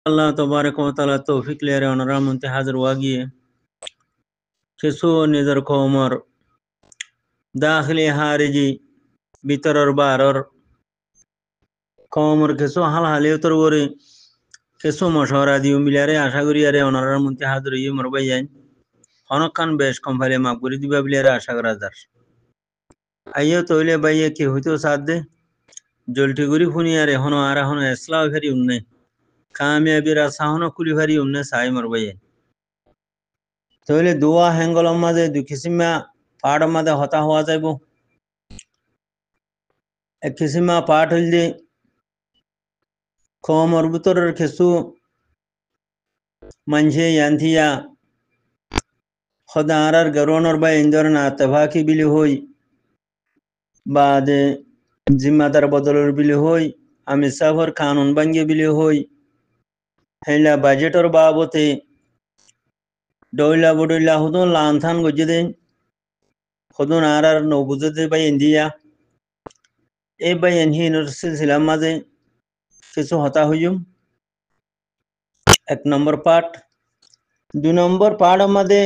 Allah tabaraka wa taala tawfiq lere onara munte hazır wagiye keso nizar komar dakhili hariji bitaror baror komar keso hal haleutor wore keso মশওয়ারা দিও মিলারে আশা করি আরে অনারার মধ্যে হাজির হইয়ে মরবাই যাই হনকান বেশ কমফালে মাপ করে দিবা বিলারে আশা করা যার আইয়ো তইলে বাইয়ে কি হইতো সাথ দে জলটি গুরি ফুনি আরে হনো আর হনো ইসলাম ফেরি উন্নে কামিয়াবি রাসা হনো কুলি ফেরি উন্নে সাই মরবাই যাই তইলে দোয়া হ্যাঙ্গলম মাঝে দু কিসিমা পাড় মাঝে হতা হওয়া যাইব এক কিসিমা পাঠ হইলে কমর ভিতরের কিছু মানুষে ইয়ান্থিয়া খোদা আরার গরোনর বা ইন্দর না তফাকি বিলি হই বা দে জিম্মাদার বদলের বিলি হই আমি সাফর কানুন ভাঙ্গে বিলি হই হেলা বাজেটর বাবতে ডইলা বডইলা হুদুন লানথান গজে দে হুদুন আরার নৌ বুঝতে বা ইন্দিয়া এই বা ইনহিনর সিলসিলার মাঝে কিছু হতা হইম এক নম্বর পাঠ 2 নম্বর পাঠ আমাদের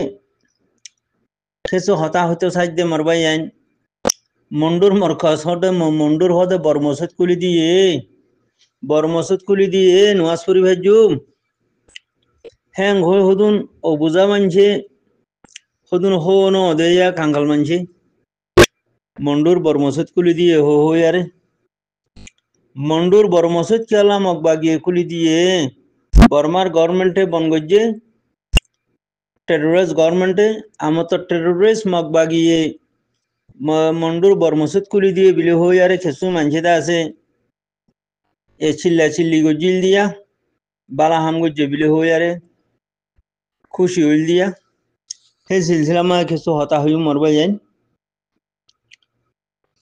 কিছু হতা হইতে সাহায্যে মরবাই আইন মন্ডুর মরকজ হতে মন্ডুর হতে বর্মসুদ কুলি দিয়ে নোয়াজ করি ভাইজুম হ্যাং হই হদুন ও বুঝা মানছে হদুন হো ন দেয়া কাঙ্গাল মানছে মন্ডুর বর্মসুদ কুলি দিয়ে হো হই আরে মন্ডুর বর্মসুদ কেলা মগবাগিয়ে কুলি দিয়ে বর্মার গভর্নমেন্টে বনগজ্জে টেরোরিস্ট গভর্নমেন্টে আমার তো টেরোরিস্ট মগবাগিয়ে মন্ডুর বর্মসুদ কুলি দিয়ে বিলে হই আরে খেসু মানছে আছে এ চিল্লা চিল্লি গজিল দিয়া বালা হাম গজ্জে বিলে হই আরে খুশি হইল দিয়া সেই সিলসিলা মা খেসু হতা হই মরবাই যাই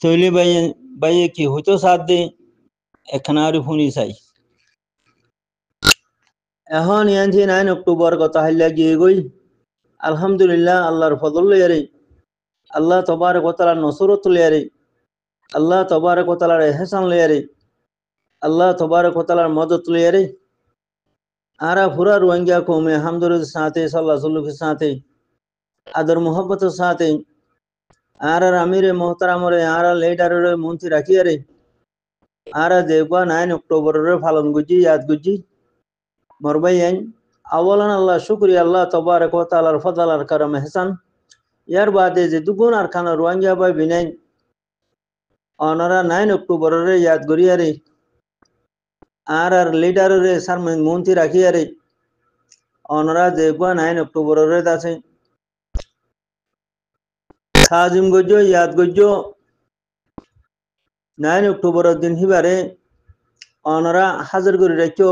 তৈলে বাইয়ে কি হইতো সাথ দে এখানে ফুনি চাই এখন ইয়ানছি 9 অক্টোবর কথা হাইলা গিয়ে গই আলহামদুলিল্লাহ আল্লাহর ফজল লইয়ারে আল্লাহ তবারক ওয়া তাআলার নসরত লইয়ারে আল্লাহ তবারক ওয়া তাআলার ইহসান লইয়ারে আল্লাহ তবারক ওয়া তাআলার মদদ লইয়ারে আরা পুরা রোহিঙ্গা কওমে হামদুলিল্লাহ সাথে সাল্লাল্লাহু আলাইহি সাথে আদর মোহব্বত সাথে আর আমিরে মোহতারামরে আর লিডারের মন্ত্রী রাখিয়ারে আর দেখবা 9 অক্টোবরের পালন গুজি ইয়াদ গুজি মরবাই আইন আওয়ালান আল্লাহ শুকরিয়া আল্লাহ তবারক ওয়া তাআলার ফজল আর করম ইহসান ইয়ার বাদে যে দুগুণ আর খানা রোহিঙ্গা ভাই বিনাই অনারা 9 অক্টোবরের ইয়াদ গরিয়ারে আর লিডারের সারমেন মন্ত্রী রাখিয়ারে অনারা দেখবা 9 অক্টোবরের আছে সাজিম গজ্জো ইয়াদ গজ্জো 9 অক্টোবরের দিন হিবারে অনারা হাজার করে রাখো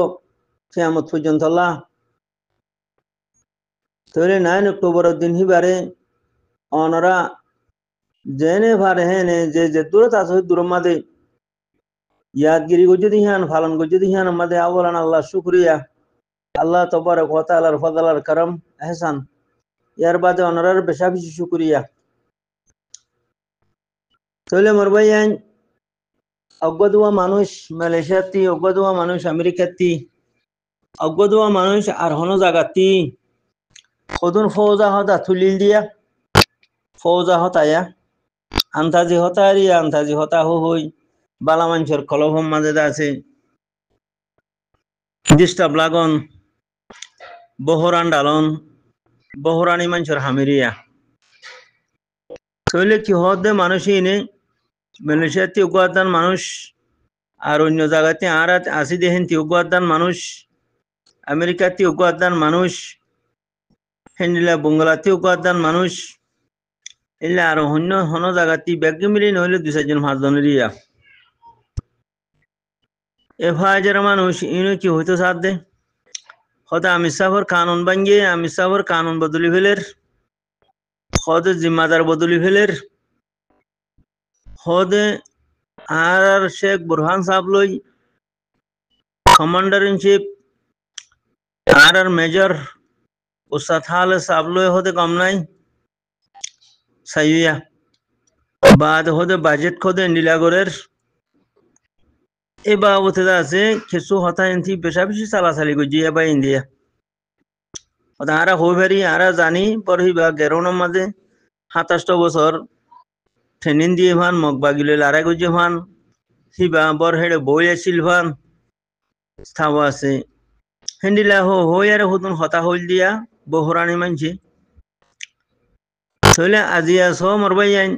কিয়ামত পর্যন্ত আল্লাহ তাহলে 9 অক্টোবরের দিন হিবারে অনারা জেনে ভারে হেনে যে দূরত আছে দূর মাদে ইয়াদগিরি গজ্জো দিহান ফালন গজ্জো দিহান মাদে আওয়ালান আল্লাহ শুকরিয়া আল্লাহ তবারক ওয়া তাআলার ফজল আর করম ইহসান ইয়ার বাদে অনারার বেশা বেশি শুকরিয়া তাহলে মরবাই আইন অজ্ঞদুয়া মানুষ মালয়েশিয়াতি অজ্ঞদুয়া মানুষ আমেরিকাতি অজ্ঞদুয়া মানুষ আর হনো জাগাতি খদুন ফৌজা হতা তুলিল দিয়া ফৌজা হতায়া আন্তাজি হতারিয়া আন্তাজি হতা হই বালা মানুষের কলভম মাঝে আছে ডিস্টার্ব লাগন বহরান ডালন বহরানি মানুষের হামিরিয়া তইলে কি হদে মানুষই এনে মালয়েশিয়াতে উগাদান মানুষ আর অন্য জায়গাতে আর আসি দেখেন উগাদান মানুষ আমেরিকাতে উগাদান মানুষ হেন্ডিলা বঙ্গলাতে উগাদান মানুষ এলে আর অন্য হন জায়গাতে ব্যাগ মিলি নহলে 2-4 5 জনের ইয়া এফআইআর মানুষ ইনো কি হইতো সাথ দে হয়তো আমি সাফর কানুন ভাঙ্গে আমি সাফর কানুন বদলি ফেলের হয়তো জিম্মাদার বদলি ফেলের হদে আর শেখ বুরহান সাহেব লই কমান্ডার ইন চিফ আর মেজর উস্তাদ হালে সাহেব লই হদে কম নাই সাইয়া বাদ হদে বাজেট খদে নীলাগরের এ বাবতে আছে কিছু হতা এনতি বেশা বেশি চালাচালি করছি এবার ইন্ডিয়া আরা হই পারি আরা জানি পড়িবা গেরোনের মাঝে 27 বছর ট্রেনিং দিয়ে ভান মগ বাগিলে লারা গুজে ভান হিবা বর হেডে বই আছিল ভান স্থাব আছে হেন্ডিলা হই আর হুতুন হতা হইল দিয়া বহুরানি মানছি তাহলে আজি আস মরবাই আইন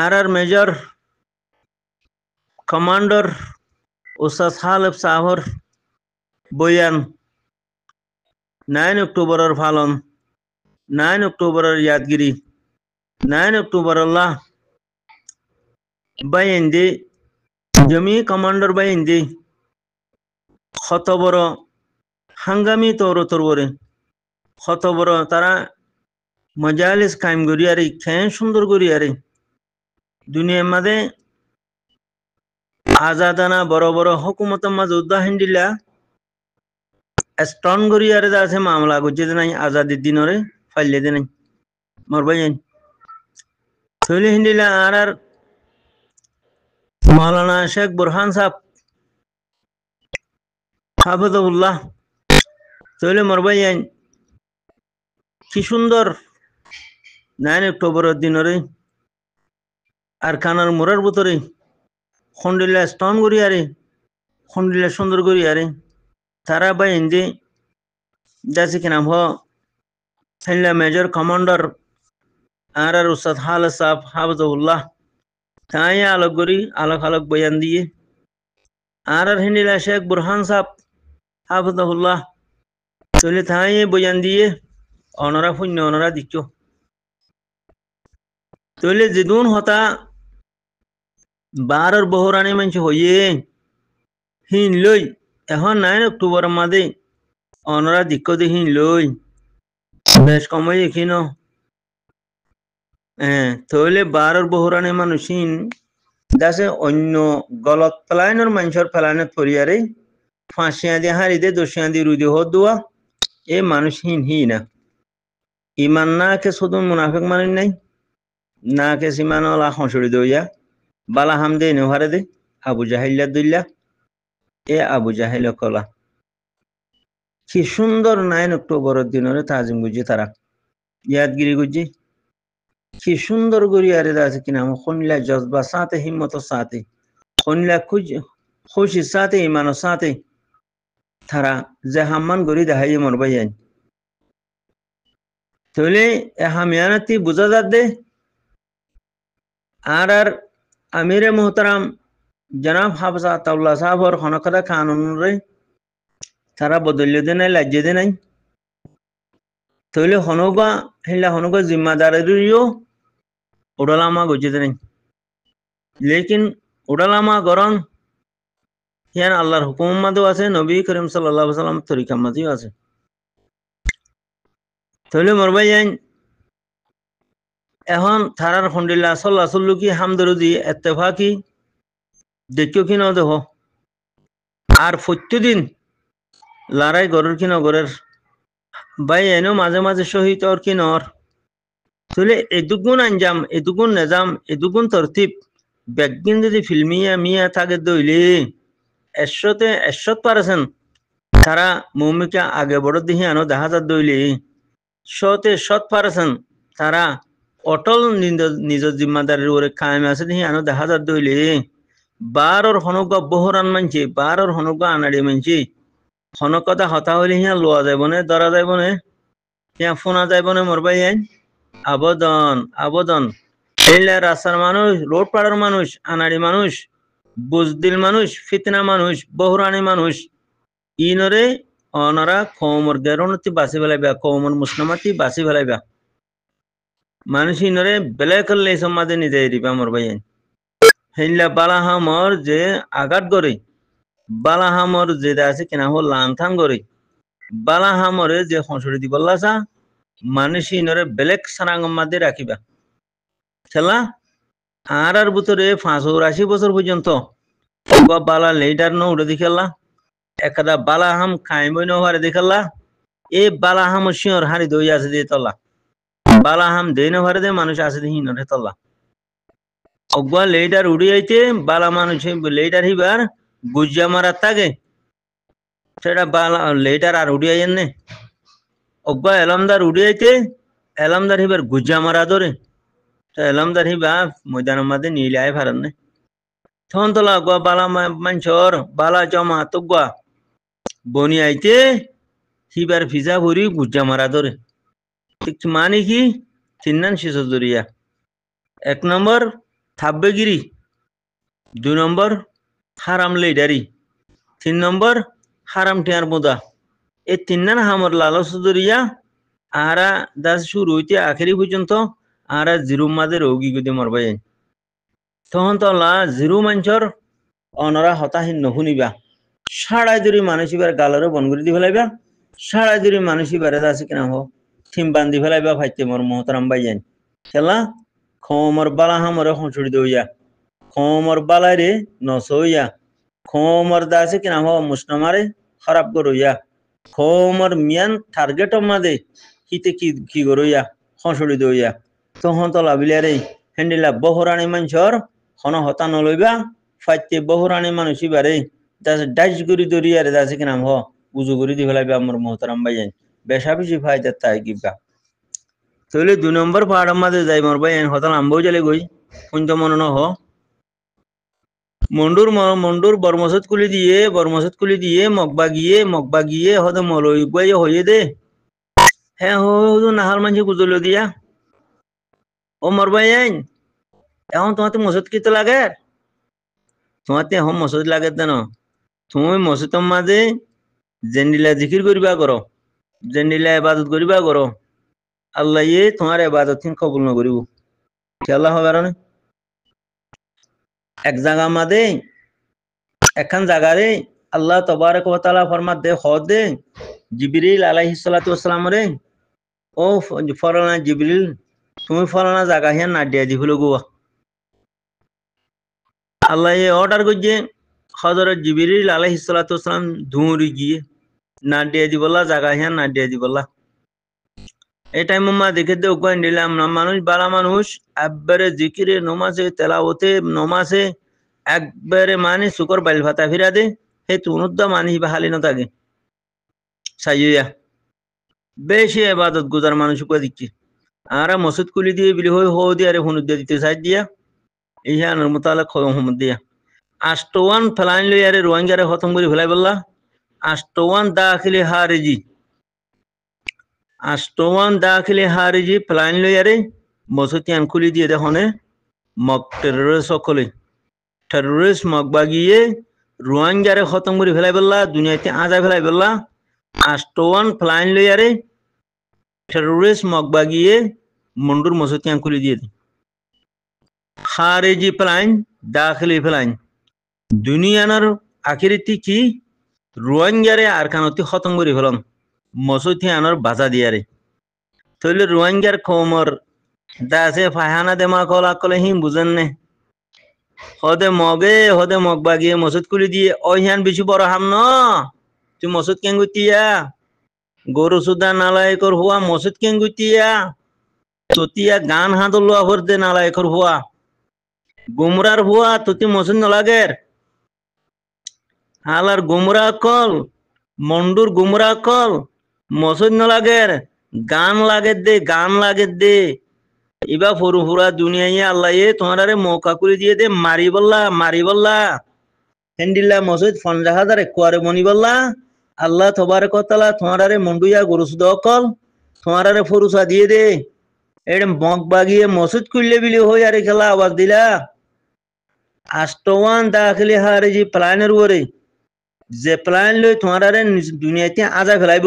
আর মেজর কমান্ডার উস্তাদ হালেব সাহর বয়ান 9 অক্টোবরের ফালন 9 অক্টোবরের ইয়াদগিরি 9 অক্টোবর আল্লাহ বাইন্দি জমি কমান্ডার বাইন্দি কত বড় হাঙ্গামি তরবরে কত বড় তারা মজালিস কায়েম করিয়ারে খেন সুন্দর করিয়ারে দুনিয়ার মাঝে আজাদানা বড় বড় হুকুমতের মাঝে উদ্দাহীন দিলা স্ট্রং করিয়ারে আছে মামলা করছে নাই আজাদির দিনরে ফাইলে দে নাই মরবাই যাই থইলে হিন্দিলা আর মৌলানা শেখ বুরহান সাহেব হাফিজুল্লাহ তাহলে মরবাই আইন কি সুন্দর 9 অক্টোবরের দিনরে আর কানার মোড়ার ভিতরে খন্ডিলা স্টোন করিয়ারে খন্ডিলা সুন্দর করিয়ারে তারা বাই ইন্দি যাচ্ছে কি নাম হিল্লা মেজর কমান্ডার আর উস্তাদ হাল সাহেব হাফিজুল্লাহ তাই আলোক করি আলোক বয়ান দিয়ে আর হিন্দিলা শেখ বুরহান সাহেব হাফিজুল্লাহ তাহলে তাই বয়ান দিয়ে অনরা শূন্য অনরা দিচ্ছ তাহলে যেদুন হতা 12 বহুরানি মানুষ হইয়ে হিন লই এখন 9 অক্টোবর মাঝে অনরা দিক্ষ দি হিন লই বেশ কমই এখিন তাহলে 12 বহুরানি মানুষ হিন দাসে অন্য গলত ফেলাইনের মানুষের ফেলাইনে ফরিয়ারে ফাঁসিয়া দিয়ে হারিদে দোষিয়া দিয়ে রুদি হত দোয়া এ মানুষ হিনা ইমান না কে শুধু মুনাফিক মানুষ নাই না কে সিমান হসড়ি দইয়া বালা হাম দে নেহারে দে আবু জাহিল্লা দুল্লা এ আবু জাহিল কলা কি সুন্দর 9 অক্টোবরের দিনরে তাজিম গুজি তারা ইয়াদগিরি গুজি কি সুন্দর করি আরে আছে কিনা খনিলা জজবা সাথে হিম্মত সাথে খনিলা খুশি সাথে ইমান সাথে তারা যে হাম্মান গরি দেখাই মরবাই আইন তাহলে হামিয়ানাতি বুঝা যাত দে আর আমিরে মোহতারাম জনাব হাফজা আতাউল্লাহ সাহেবর হনকদা কানুন রে তারা বদলিয়ে দে নাই লাজ্জে দে নাই তাহলে হনগা জিম্মাদারিও উড়ালামা গজে দে নাই লেকিন উড়ালামা গরং ইয়ান আল্লাহর হুকুম মাঝেও আছে নবী করিম সাল্লাল্লাহু আলাইহি ওয়াসাল্লাম তরিকা মাঝেও আছে তাহলে মরবাই আইন এখন থারার ফন্ডিল্লা সাল্লাহ সাল্লুকি হামদরুদি এত্তেফাকি দেখিও কি ন দেহ আর প্রত্যেকদিন লড়াই গরের কি নগরের বাই এনো মাঝে মাঝে শহীদ ওর কি নর তাহলে এদুগুণ আঞ্জাম এদুগুণ নিজাম এদুগুণ তরতিব ব্যাগিন যদি ফিল্মিয়া মিয়া থাকে দইলে 100% তারা মৌমিকা আগে বড় দিহি আনো 10,000 দইলে 100% তারা অটল নিজ জিম্মাদারির ওরে কায়েম আছে দিহি আনো 10,000 দইলে 12 হনকা বহরান মানছি 12 হনকা আনাড়ি মানছি হনকতা হতা হইলে হিয়া লোয়া যাইব নে ধরা যাইব নে হিয়া ফোনা যাইব নে মরবাই আইন আবদন এইলা রাস্তার মানুষ রোড পাড়ার মানুষ আনাড়ি মানুষ বুজদিল মানুষ ফিতনা মানুষ বহুরানি মানুষ ইনরে অনরা কৌমর গেরণতি বাসি ফেলাইবা কৌমর মুসলিমাতি বাসি ফেলাইবা মানুষ ইনরে বেলে করলে সমাজে নিজে দিবা মরবাই আইন হেইলা বালাহামর যে আঘাত করে বালাহামর যে আছে কিনা হল লাংথাং করে বালাহামরে যে হসড়ি দি বললাসা মানুষ ইনরে বেলেগ সারাঙ্গম মাঝে রাখিবা খেলা আর ভিতরে 85 বছর পর্যন্ত বালা লেডার ন উড়ে দিখেলা একদা বালাহাম খাইবই নহারে দেখালা এ বালাহাম শিওর হারি দই আছে দিয়ে তলা বালাহাম দেই নহারে দে মানুষ আছে দিয়ে হিনরে তলা অগুয়া লেটার উড়ি আইতে বালা মানুষ লেটার হিবার গুজ্জা মারার থাকে সেটা বালা লেটার আর উড়ি আইয়েন নে অগুয়া এলামদার উড়ি আইতে এলামদার হিবার গুজ্জা মারা ধরে এলামদার হিবা ময়দানের মাঝে নিলে আয় ফারান নে তখন তোলা অগুয়া বালা মানছর বালা জমা তগুয়া বনি আইতে হিবার ফিজা ভরি গুজ্জা মারা ধরে ঠিক মানে কি তিন্নান শিশু জরিয়া 1 নম্বর থাব্বেগিরি 2 নম্বর হারাম লেডারি 3 নম্বর হারাম টিয়ার মুদা এই তিন্নান হামর লালস জরিয়া আরা দাস শুরু হইতে আখেরি পর্যন্ত আরা জিরুম মাঝে রোগী গদি মরবাই তখন তো লা জিরু মাঞ্চর অনরা হতাহীন নহুনিবা সাড়াই দূরি মানুষিবার গালরে বন করে দি ফেলাইবা সাড়াই দূরি মানুষিবারে আছে কিনা হো থিম বান্ধি ফেলাইবা ফাইতে মর মহতরাম বাইয়ান খেলা খমর বালা হামরে হঁচড়ি দইয়া খমর বালাই রে নসইয়া খমর দাসে কিনা হো মুসনামারে খারাপ করইয়া খমর মিয়ান টার্গেট মাদে হিতে কি করইয়া হঁচড়ি দইয়া তখন তো লাবিলারে হেন্ডিলা বহরানি মানুষর হন হতা নলইবা ফাইতে বহরানি মানুষিবারে দাসে ডাইস করি দরিয়ারে দাসে কিনা হ উজু করি দি ফেলাইবা আমার মহতরাম বাইয়ান বেশা বেশি ফায়দা তাই কিবা তাহলে 2 নম্বর পাহাড়ের মাঝে যাই মর ভাই হতাল আম্বও চলে গই পুঞ্জ মনে ন হ মন্ডুর বর্মসত কুলি দিয়ে মগবা গিয়ে হতে মলই গুয়াই হয়ে দে হ্যাঁ হো নাহাল মাঝে গুজল দিয়া ও মর ভাই এখন তোমাতে মসজিদ কিতে লাগে তোমাতে এখন মসজিদ লাগে দেন তুমি মসজিদের মাঝে জেন্ডিলা জিকির করিবা করো জেন্ডিলা ইবাদত করিবা করো আল্লাহ তোমার ইবাদত কবুল ন করিব আল্লাহ হবে এক জায়গা মাদে একখান জায়গারে আল্লাহ তবারক ওয়া তাআলা ফরমাত দে হ দে জিবরিল আলাইহিস সালাতু ওয়াসসালাম রে ও ফরনা জিবরিল তুমি ফরনা জায়গা হিয়া না দিয়া দি হলো গো আল্লাহ অর্ডার করছে হযরত জিবরিল আলাইহিস সালাতু ওয়াসসালাম ধুঁরি গিয়ে না দিয়া দি বলা জায়গা হিয়া না দিয়া দি বলা এই টাইম মা দেখে দে ওখানে দিলাম না মানুষ বালা মানুষ একবারে জিকিরে নমাজে তেলাওতে নমাজে একবারে মানে শুকর বাইল ভাতা ফিরা দে হে তুনুদ্দা মানি বাহালি না থাকে সাইয়া বেশি ইবাদত গুজার মানুষ কো দিচ্ছি আরা মসজিদ কুলি দিয়ে বিলি হই হো দিয়ে আরে হুনুদ দিয়ে দিতে সাই দিয়া ইহানের মোতালেক হমদ দিয়া আষ্টওয়ান ফলাইন লই আরে রোহিঙ্গারে খতম করে ফেলাই বললা আষ্টওয়ান দাখিলে হারিজি প্লাইন লই আরে মসজিদ খুলি দিয়ে দেখনে মক টেররিস্ট সকলে টেররিস্ট মক বাগিয়ে রোহিঙ্গারে খতম করে ফেলাই বললা দুনিয়াতে আজা ফেলাই বললা আষ্টওয়ান প্লাইন লই আরে টেররিস্ট মক বাগিয়ে মন্ডুর মসজিদ খুলি দিয়ে খারেজি প্লাইন দাখিলি প্লাইন দুনিয়ার আখিরিতি কি রোহিঙ্গারে আরকানতি খতম করে ফেলন মসজিদ আনার বাজা দিয়ারে তইলে রোহিঙ্গার খমর দাসে ফাহানা দেমা কলা কলে হি বুঝেন নে হদে মগবা গিয়ে মসজিদ খুলি দিয়ে ওইহান বেশি বড় হাম ন তুই মসজিদ কেন গুতিয়া গরু সুদা নালায়কর হুয়া মসজিদ কেন গুতিয়া ততিয়া গান হাত লোয়া ভরতে নালায়কর হুয়া গুমরার হুয়া তুই মসজিদ নলাগের হালার গুমরা কল মন্ডুর গুমরা কল মসজিদ নলাগের গান লাগে দে ইবা ফরু ফুরা দুনিয়ায় আল্লাহ তোমারে মৌকা করে দিয়ে দে মারি বললা হেন্ডিল্লা মসজিদ 50,000 কুয়ারে মনি বললা আল্লাহ তবারক ওয়া তাআলা তোমারে মন্ডুয়া গরুসুদ কল তোমারে ফরুসা দিয়ে দে এডম মগ বাগিয়ে মসজিদ খুললে বিলি হই আরে খেলা আওয়াজ দিলা আষ্টওয়ান দাখিলি হারিজি প্লানের ওরে যে প্লান লই তোমারে দুনিয়াতে আজা ফেলাইব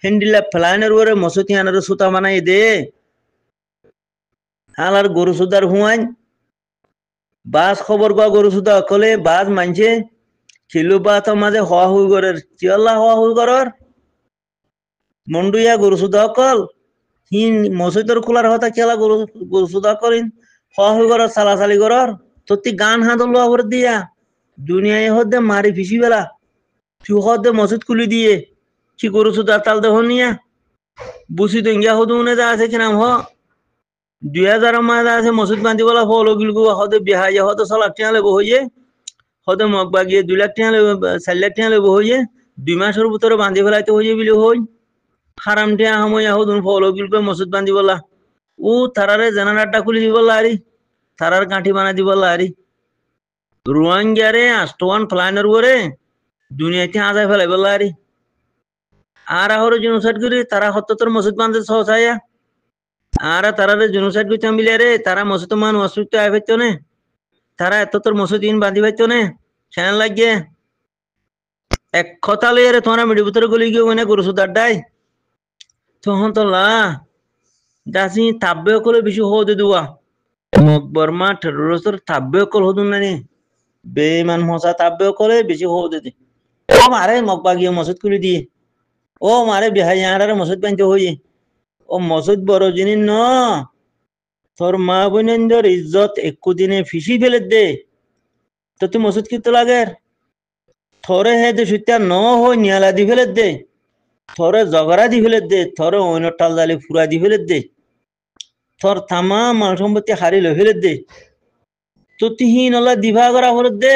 হেন্ডিল্লা প্লানের ওরে মসজিদ আনার সুতা বানাই দে হালার গরু সুদার হুয়াইন বাস খবর গা গরু সুদা কলে বাস মানছে খিলু বাত মাঝে হওয়া হুই গরের চিয়াল্লা হওয়া হুই গরর মন্ডুয়া গরু সুদা কল হিন মসজিদর খোলার হতা খেলা গরু সুদা করিন হওয়া হুই গরর সালাসালি গরর তোতি গান হাত লোয়া ভর দিয়া দুনিয়ায় হদে মারি ফিসি বেলা তুই হদে মসজিদ খুলি দিয়ে কি গরু সুদা তাল দেহ নিয়া বুঝি তো ইঙ্গিয়া হদু উনে যা আছে কিনাম হ 2000 মাঝে আছে মসজিদ বান্ধি বলা ফলো গিলগু হতে বিহাই হতে 100 লাখ টাকা লেবো হইয়ে হতে মগ বাগিয়ে 2 লাখ টাকা লেবো 4 লাখ টাকা লেবো হইয়ে 2 মাসের ভিতরে বান্ধি ফেলাইতে হইয়ে বিলি হই হারাম টাকা হামই হদুন ফলো গিলগু মসজিদ বান্ধি বলা ও তারারে জেনারেটরটা খুলি দিব লারি তারার গাঁঠি বানাই দিব লারি রোহিঙ্গারে আষ্টওয়ান ফ্লাইনার ওরে দুনিয়াতে আজায় ফেলাই বলারি আর ahoro জেনোসাইড করি তারা হত্তর মসজিদ বান্ধে সহসায়া আর তারারে জেনোসাইড করতে মিলে রে তারা মসজিদ মান অসুস্থ আই পাইতো নে তারা এততর মসজিদ ইন বাঁধি পাইতো নে সেন লাগে এক কথা লইয়া রে তোমরা মিডি ভিতরে গলি গিয়ে ওনে গরু সুদাড্ডাই তখন তো লা দাসি তাব্বে করে বেশি হতে দুয়া মকবরমা টেররিস্টর তাব্বে কল হদুন নানি বেমান মশা তাব্বে করে বেশি হতে দি ও মারে মকবাগিয়ে মসজিদ খুলি দিয়ে ও মারে বিহাই আড়ারে মসজিদ বানতে হই ও মসজিদ বড় জিনিস ন তোর মা বোনেন্দর ইজ্জত একু দিনে ফিসি ফেলে দে তো তুই মসজিদ কিতে লাগে থরে হে দে সুত্যা ন হই নিয়ালা দি ফেলে দে থরে জগরা দি ফেলে দে থরে অন্য টাল জালি ফুরা দি ফেলে দে থর থামা মাল সম্পত্তি হারি লো ফেলে দে তো তিহি নলা দিভা করা হরত দে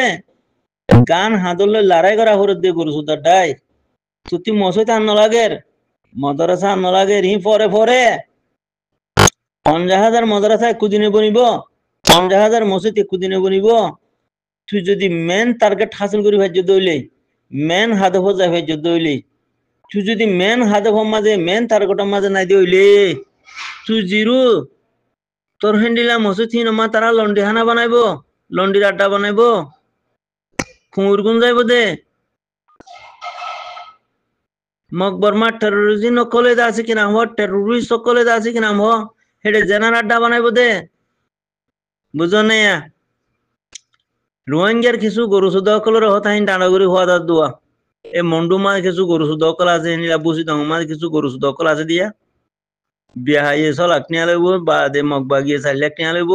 গান হাদলে লড়াই করা হরত দে গরু সুদার ডাই তুই মসজিদ আন লাগের মাদ্রাসা আন লাগের হি পরে পরে 50,000 মাদ্রাসা একদিনে বনিব 50,000 মসজিদ একদিনে বনিব তুই যদি মেন টার্গেট হাসিল করি ভাই দইলে মেন হাদফ যায় ভাই দইলে তুই যদি মেন হাদফ মাঝে মেন টার্গেটের মাঝে নাই দইলে তুই জিরো তোর হ্যান্ডিলা মসজিদ হিন মা তারা লন্ডি হানা বানাইব লন্ডির আড্ডা বানাইব খুঁর গুন যাইব দে মকবরমা টেররিজম নকলে আছে কিনা হ টেররিস্ট সকলে আছে কিনা হ হেডে জেনার আড্ডা বানাইব দে বুঝো না রোহিঙ্গার কিছু গরু সুদকলের হতাহিন ডানাগুড়ি হওয়া দার দোয়া এ মন্ডু মাঝে কিছু গরু সুদকল আছে নিলা বুঝি দং মাঝে কিছু গরু সুদকল আছে দিয়া বিহাইয়ে 100 লাখ টাকা লইব বা দে মগবাগিয়ে 4 লাখ টাকা লইব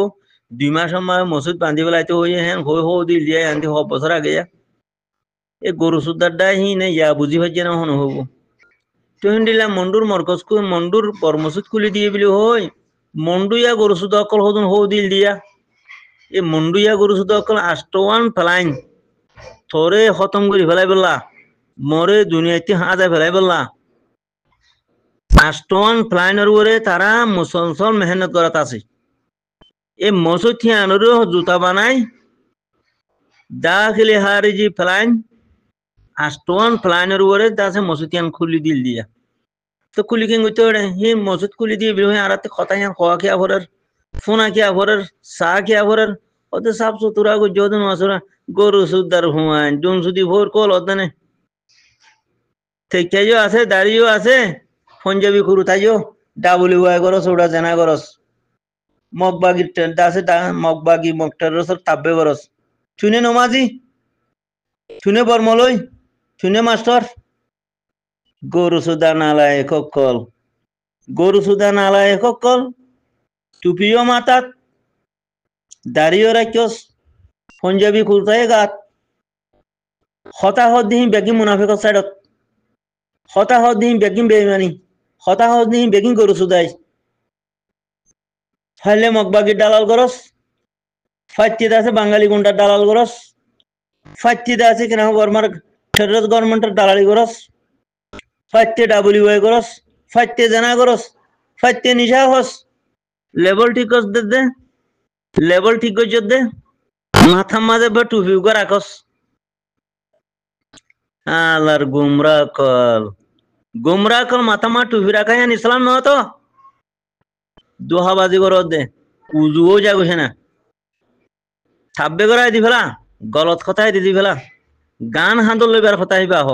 2 মাস সময় মসজিদ বান্ধি বেলাইতে হইয়ে হ্যাঁ হই দিল দিয়া আনতে হ বছর আগে এ গরু সুদার ডাই হি নে ইয়া বুঝি ভাইছে না হন হবো তো হিন্দিলা মন্ডুর মরকজ কু মন্ডুর পর মসজিদ খুলি দিয়ে বিলি হই মন্ডু ইয়া গরু সুদকল হদুন হো দিল দিয়া এ মন্ডু ইয়া গরু সুদকল আষ্টওয়ান ফ্লাইন থরে খতম করে ফেলাই বললা মরে দুনিয়াতে হাজা ফেলাই বললা আষ্টওয়ান ফ্লাইনের ওরে তারা মুসলসল মেহনত করাত আছে এ মসজিদ থিয়ানোর জুতা বানাই দাখিলে হারিজি ফ্লাইন আষ্টওয়ান ফ্লাইনের ওরে দাসে মসজিদ খুলি দিল দিয়া তো খুলি কেন গইতে রে হি মসজিদ খুলি দিয়ে বিল আর কথা ইয়ান খোয়া খেয়া ভরার ফোনা খেয়া ভরার চা খেয়া ভরার ওতে সাফ সুতরা গো যদন মাসরা গরু সুদার হুয়ান জুন সুদি ভোর কল ওদনে থেকেও আছে দাড়িও আছে পঞ্জাবি খুরু তাইও ডাবলি ওয়াই গরস ওড়া জানা গরস মগবাগি দাসে মগবাগি মগটারসর তাব্বে গরস শুনে নমাজি শুনে বর্মলই শুনে মাস্টার গরু সুদা নালায় কল গরু সুদা নালায় কল টুপিও মাথাত দাড়িও রাখিস পঞ্জাবি খুলতায় গাত হতাহত দিহি বেগি মুনাফিকর সাইডত হতাহত দিহি বেগি বেইমানি হতাহত দিহি বেগি গরু সুদাই ফাইলে মগবাগির দালাল গরস ফাইতিতে আছে বাঙালি গুন্ডার দালাল গরস ফাইতিতে আছে কিনা বর্মার টেররিস্ট গভর্নমেন্টের দালালি গরস ফাইতে ডাব্লিউআই গরস ফাইতে জানা গরস ফাইতে নিশা হস লেভেল ঠিক কর দে লেভেল ঠিক করে দে মাথা মাঝে বা টুপি করে রাখস আলার গুমরা কল মাথা মা টুপি রাখা ইসলাম নয় তো দোহাবাজি কর দে উজুও যাগছে না থাব্বে করাই দি ফেলা গলত কথাই দি ফেলা গান হাঁদল লইবার কথা আহিবা হ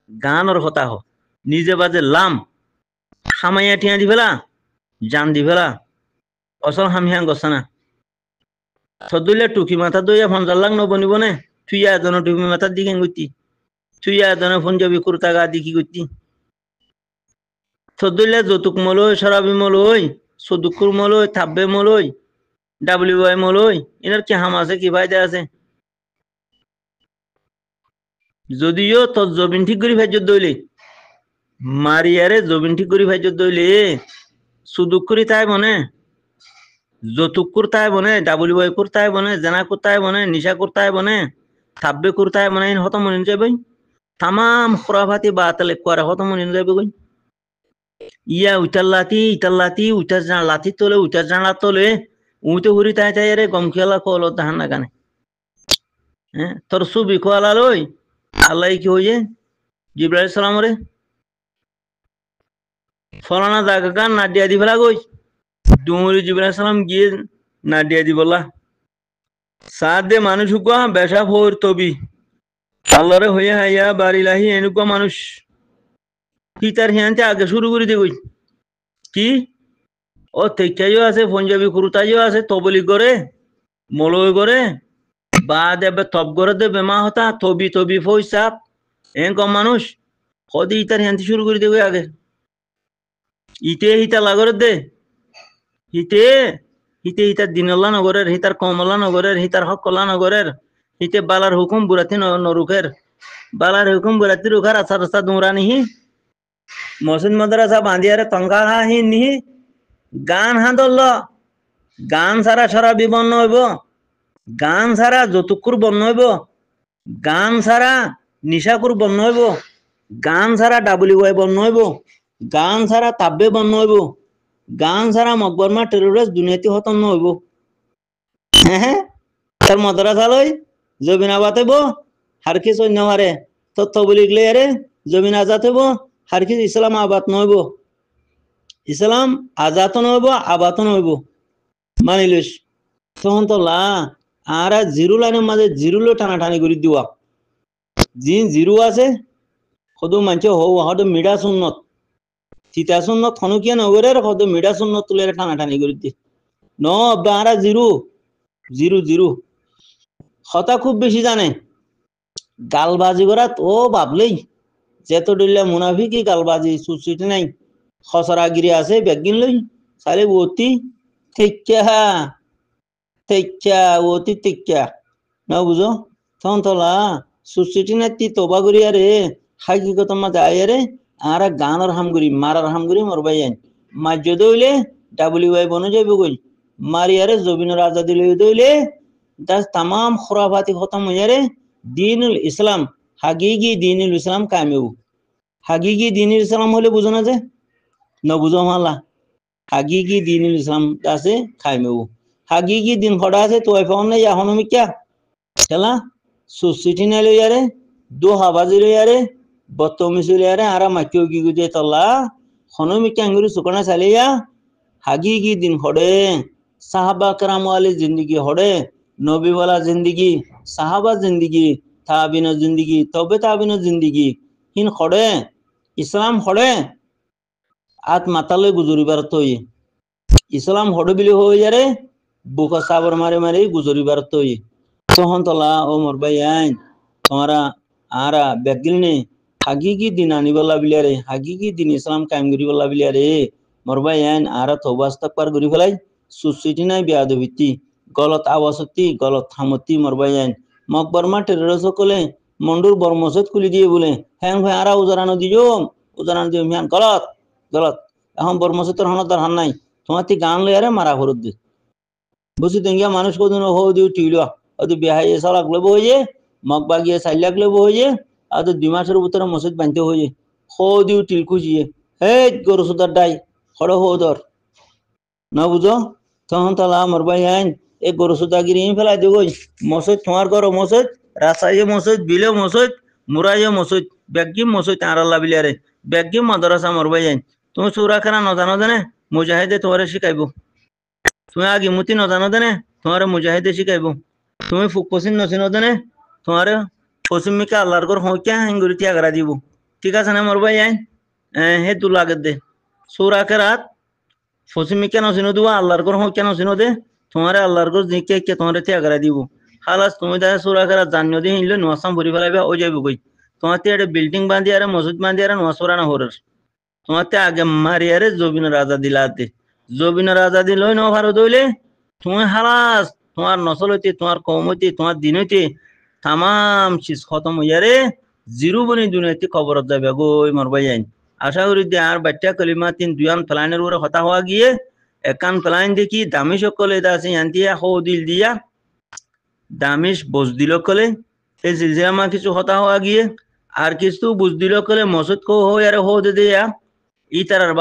গানর কথা হ নিজে বাজে লাম খামাইয়া টিয়া দি ফেলা জান দি ফেলা অসল হামিয়া গছা না সদুলে টুকি মাথা দইয়া 50 লাখ নবনিব নে তুই এজন টুকি মাথা দিকে গতি তুই এজন পঞ্জাবি কুর্তা গা দিকি গতি সদুলে যতুক মলই সরাবি মলই সদুকুর মলই থাব্বে মলই ডাব্লিউআই মলই এনার কি হাম আছে কি ফায়দা আছে যদিও তোর জমিন ঠিক করি ভাইজ দইলে মারিয়ারে জমিন ঠিক করি ভাইজ দইলে সুদুক করি তাই মনে যৌতুক কুর্তায় বনে, WY কুর্তায় বনে, জেনা কুর্তায় বনে, নিশা কুর্তায় বনে, থাব্বে কুর্তায় বনে, ইন হত মনিন যাবে তামাম খুরাফাতি বাতালে করে হত মনিন যাবে গই ইয়া ইটাল্লাতি উইটার জানা লাথি তোলে উইটার জানা তোলে উইতে হুরি তাই তাই রে গম খেলা কলো তাহান না গানে হ্যাঁ তোর সুবি খোয়ালা লই আল্লাহ কি হইয়ে জিব্রাইল সালাম রে ফলানা জায়গা গান নাডিয়া দি ফেলা গই ডুমুরি জিব্রাইল সালাম গিয়ে নাডিয়া দি বলা সাদে মানুষ হুকুয়া বেশা ফোর তবি আল্লাহরে হইয়া হাইয়া বাড়িলাহি এনেকুয়া মানুষ কি তার হিয়ানতে আগে শুরু করে দিয়ে কি ও তেকাইও আছে পঞ্জাবি কুরুতাইও আছে তবলি করে মলয় করে বা দেবে তব করে দেবে মা হতা তবি পয়সাপ এন কম মানুষ হদি ইতার হিয়ানতে শুরু করে দেবে আগে ইতে হিতা লাগরে দে হিতে হিতে হিতার দিনল্লা নগরের হিতার কমলা নগরের হিতার হকলা নগরের হিতে বালার হুকুম বুড়াতি নরুখের বালার হুকুম বুড়াতি রুখার আশা রাস্তা দুমরা নিহি মসজিদ মাদ্রাসা বাঁধিয়ারে তঙ্কা হাহি নিহি গান হাঁদল গান সারা শরাবি বন্য হইব গান সারা যতুকুর বন্য হইব গান সারা নিশাকুর বন্য হইব গান সারা WY বন্য হইব গান সারা তাব্বে বন্য হইব গান সারা মকবরমা টেরোরিস্ট দুনিয়াতে হতন হইব হ্যাঁ তার মাদ্রাসা লই জমিন আবাদ হইব হারকি সৈন্য হারে তথ্য বলি গলে আরে জমিন আজাদ হইব হারকি ইসলাম আবাদ নইব ইসলাম আজাত নইব আবাত নইব মানিলিস তখন তো লা আর জিরো লাইনের মাঝে জিরো টানাটানি করে দিওয়া জিরো আছে সদু মানছে হদু মিডা সুন্নত চিতা সুন্নত খনুকিয়া নগরের সদু মিডা সুন্নত তুলে টানাটানি করে দি ন আর জিরো হতা খুব বেশি জানে গালবাজি করাত ও ভাবলেই যেত ডিল্লা মুনাফিকি গালবাজি সুসুটি নাই খসরাগিরি আছে বেগিন লই সালে অতি তেক্কা অতি তেক্কা না বুঝো তখন তোলা সুসুটি নাতি তোবা করি আরে হাকিকত মাঝে আয়ারে আর গানর হামগুড়ি মারার হামগুড়ি মরবাই আইন মার্য দইলে WY বনে যাইব গই মারিয়ারে জবিনের আজাদি লই দইলে দাস তামাম খুরাফাতি খতম হইয়ারে দিনুল ইসলাম হাগিগি দিনুল ইসলাম কামেউ হাগিগি দিনুল ইসলাম হলে বুঝো না যে ন বুঝো মালা হাগিগি দিনুল ইসলাম আছে কামেউ হাগিগি দিন খড়া আছে তো এখন নাই এখন আমি ক্যা খেলা সুসিটি না লইয়ারে দো হাবাজি লইয়ারে বত্তমিসি লইয়ারে আরা মাকিও কি গুজে তল্লা হনমি ক্যাঙ্গুরি সুকনা চালিয়া হাগিগি দিন খড়ে সাহাবা کرام वाली जिंदगी হড়ে নবী वाला जिंदगी সাহাবা जिंदगी তাবিন जिंदगी তবে তাবিন जिंदगी হিন খড়ে ইসলাম খড়ে আত মাতালে গুজরিবার তই ইসলাম হড়ে বিলি হই যারে বুকা সাবর মারে মারে গুজরিবার তই তখন তলা ও মোর ভাই আইন তোমরা আরা বেগিলনে হাগিগি দিন আনিবলা বিলিয়ারে হাগিগি দিন ইসলাম কায়েম করিবলা বিলিয়ারে মোর ভাই আইন আরা তওবা ইস্তিগফার করি ফেলাই সুসিটি নাই বিয়াদবিতি গলত আওয়াজতি গলত থামতি মোর ভাই আইন মকবরমা টেরোরিস্ট কলে মন্ডুর বর্মসত খুলি দিয়ে বলে হ্যাং ভাই আরা উজারানো দিও মিয়ান গলত এখন বর্মসতের হনদার হান নাই তোমার গান লইয়ারে মারা ফরত দি বুঝি দেঙ্গিয়া মানুষ কোদিন হো দিও টিলো অদি বিহাই এসা লাগলে বইয়ে মকবা গিয়ে সাইল লাগলে বইয়ে আর 2 মাসের ভিতরে মসজিদ বানতে হইয়ে হো দিও টিল খুঁজিয়ে হে গরু সুদার ডাই খড় হো দর না বুঝো তখন তালা আমার ভাই আইন এ গরু সুদাগিরি ফেলাই দিব মসজিদ তোমার ঘর মসজিদ রাস্তায় মসজিদ বিলে মসজিদ মুরাইয়ে মসজিদ ব্যাগি মসজিদ আর আল্লাহ বিলিয়ারে ব্যাগি মাদ্রাসা আমার ভাই আইন তুমি চুরা খেলা নজানো জানে মুজাহিদে তোমারে শিখাইব তুমি আগে মুতি নজানো জানে তোমারে মুজাহিদে শিখাইব তুমি ফুক পশ্চিম নচিনো জানে তোমারে পশ্চিমিকে আল্লাহর ঘর হইকা হেঙ্গুরি ত্যাগরা দিব ঠিক আছে না মোর ভাই আইন হে দু লাগে দে চুরা খেরাত পশ্চিমিকে নচিনো দিব আল্লাহর ঘর হইকা নচিনো দে তোমারে আল্লাহর ঘর জিকে তোমারে ত্যাগরা দিব খালাস তুমি দেখা চুরা খেরাত জানিও দিয়ে হিনলে নোয়াসাম ভরি ফেলাইবা ওই যাইব গই তোমার একটা বিল্ডিং বান্ধি আরে মসজিদ বান্ধি আরে নোয়া চোরা না হরের তোমার আগে মারি আরে জবিন রাজা দিলাতে জবিন রাজা দিল ন ভারত হইলে তুমি হালাস তোমার নসল হইতে তোমার কম হইতে তোমার দিন হইতে তামাম চিজ খতম হইয়ারে জিরো বনি দুনিয়াতে খবরত যাবে গই মর ভাই আইন আশা করি যে আর বাচ্চা কলিমা 3 দুয়ান ফলানের উপরে কথা হওয়া গিয়ে একান প্লাইন দেখি দামিশ কলে দাসি আন্তিয়া হো দিল দিয়া দামিশ বুঝ দিল কলে এই জিলজিলা কিছু হতা হওয়া গিয়ে আর কিছু বুঝ দিল কলে মসুদ কো হো আর হো দে দেয়া ই তারার